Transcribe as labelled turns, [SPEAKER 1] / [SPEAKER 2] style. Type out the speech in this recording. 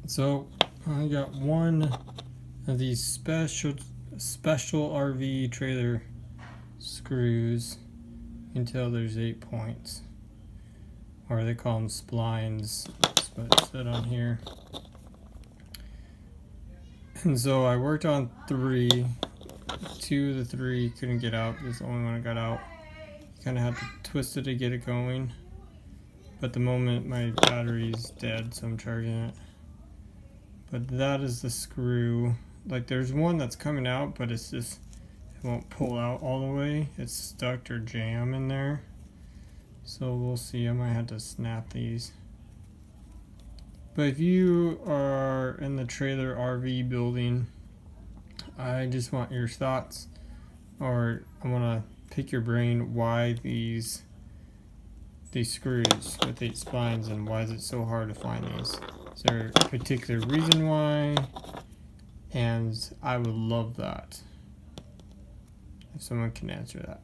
[SPEAKER 1] So I got one of these special RV trailer screws. You can tell there's 8 points, or they call them splines. That's what it said on here. And so I worked on 3. 2 of the 3 couldn't get out. This is the only one that got out. You kind of had to twist it to get it going. But the moment my battery's dead, so I'm charging it. But that is the screw. Like, there's one that's coming out, but it's just, it won't pull out all the way. It's stuck or jam in there. So we'll see. I might have to snap these. But if you are in the trailer RV building, I just want your thoughts, or I want to pick your brain why these screws with 8 splines, and why is it so hard to find these? Is there a particular reason why? And I would love that if someone can answer that.